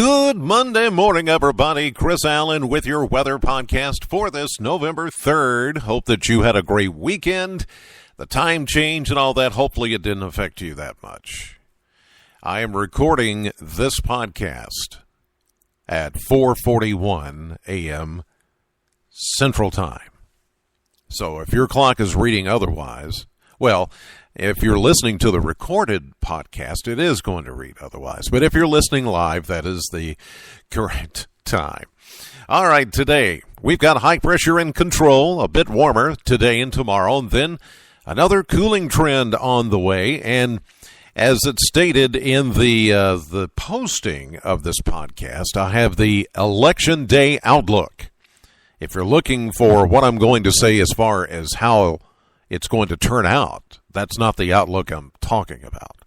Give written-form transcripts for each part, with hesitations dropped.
Good Monday morning, everybody. Chris Allen with your weather podcast for this November 3rd. Hope that you had a great weekend. The time change and all that, hopefully it didn't affect you that much. I am recording this podcast at 4:41 a.m. Central Time. So if your clock is reading otherwise, well, if you're listening to the recorded podcast, it is going to read otherwise. But if you're listening live, that is the correct time. All right, today we've got high pressure in control, a bit warmer today and tomorrow, and then another cooling trend on the way. And as it's stated in the posting of this podcast, I have the Election Day Outlook. If you're looking for what I'm going to say as far as how it's going to turn out, that's not the outlook I'm talking about.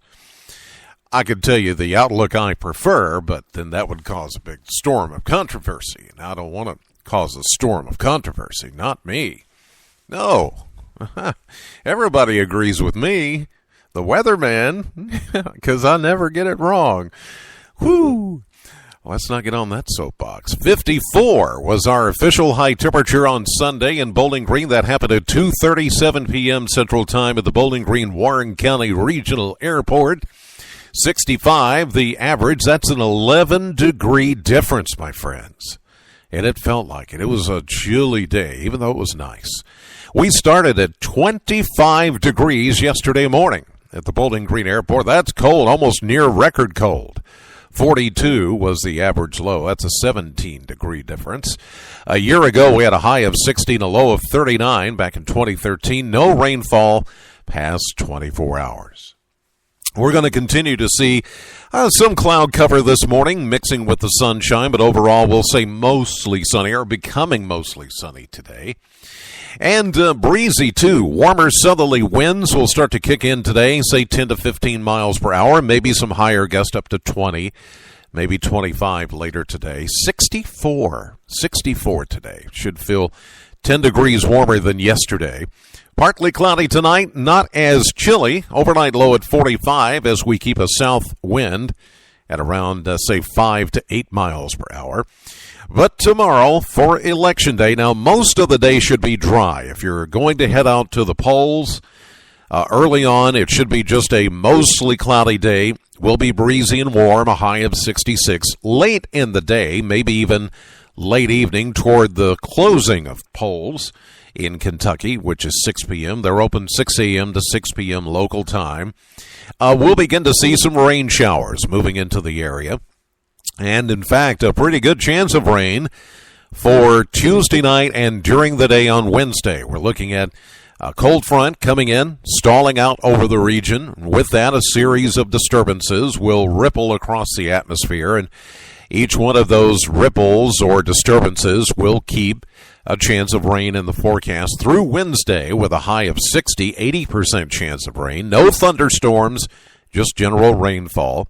I could tell you the outlook I prefer, but then that would cause a big storm of controversy. And I don't want to cause a storm of controversy. Not me. No. Everybody agrees with me, the weatherman, because I never get it wrong. Whoo! Let's not get on that soapbox. 54 was our official high temperature on Sunday in Bowling Green. That happened at 2:37 p.m. Central Time at the Bowling Green Warren County Regional Airport. 65, the average. That's an 11-degree difference, my friends. And it felt like it. It was a chilly day, even though it was nice. We started at 25 degrees yesterday morning at the Bowling Green Airport. That's cold, almost near record cold. 42 was the average low. That's a 17-degree difference. A year ago, we had a high of 60 and a low of 39 back in 2013. No rainfall past 24 hours. We're going to continue to see some cloud cover this morning, mixing with the sunshine, but overall we'll say mostly sunny or becoming mostly sunny today. And breezy, too. Warmer southerly winds will start to kick in today, say 10 to 15 miles per hour, maybe some higher gusts up to 20, maybe 25 later today. 64 today. Should feel 10 degrees warmer than yesterday. Partly cloudy tonight, not as chilly. Overnight low at 45 as we keep a south wind at around, say, 5 to 8 miles per hour. But tomorrow for Election Day, now most of the day should be dry. If you're going to head out to the polls early on, it should be just a mostly cloudy day. Will be breezy and warm, a high of 66. Late in the day, maybe even late evening toward the closing of polls in Kentucky, which is 6 p.m. They're open 6 a.m. to 6 p.m. local time. We'll begin to see some rain showers moving into the area. And, in fact, a pretty good chance of rain for Tuesday night and during the day on Wednesday. We're looking at a cold front coming in, stalling out over the region. With that, a series of disturbances will ripple across the atmosphere, and each one of those ripples or disturbances will keep a chance of rain in the forecast through Wednesday with a high of 60, 80% chance of rain. No thunderstorms, just general rainfall.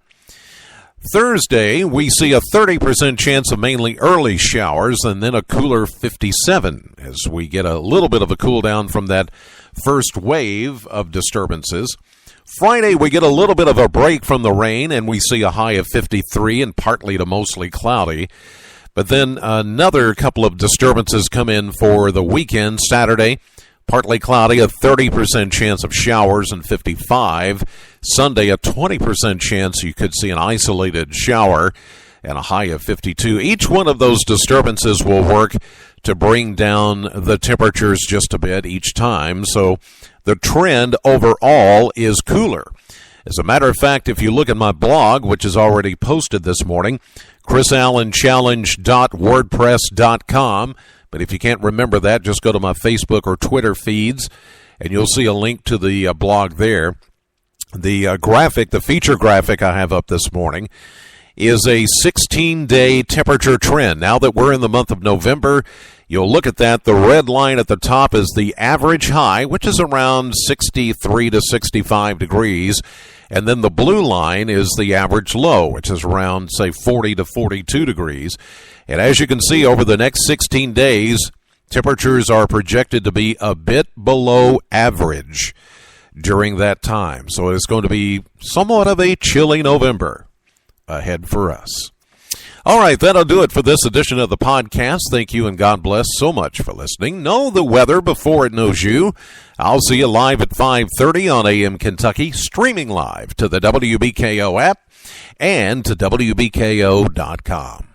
Thursday, we see a 30% chance of mainly early showers and then a cooler 57 as we get a little bit of a cool down from that first wave of disturbances. Friday, we get a little bit of a break from the rain and we see a high of 53 and partly to mostly cloudy. But then another couple of disturbances come in for the weekend. Saturday, partly cloudy, a 30% chance of showers and 55. Sunday, a 20% chance you could see an isolated shower and a high of 52. Each one of those disturbances will work to bring down the temperatures just a bit each time. So the trend overall is cooler. As a matter of fact, if you look at my blog, which is already posted this morning, chrisallenchallenge.wordpress.com. But if you can't remember that, just go to my Facebook or Twitter feeds, and you'll see a link to the blog there. The graphic, the feature graphic I have up this morning, is a 16-day temperature trend. Now that we're in the month of November, you'll look at that. The red line at the top is the average high, which is around 63 to 65 degrees. And then the blue line is the average low, which is around, say, 40 to 42 degrees. And as you can see, over the next 16 days, temperatures are projected to be a bit below average during that time. So it's going to be somewhat of a chilly November ahead for us. All right, that'll do it for this edition of the podcast. Thank you and God bless so much for listening. Know the weather before it knows you. I'll see you live at 5:30 on AM Kentucky, streaming live to the WBKO app and to WBKO.com.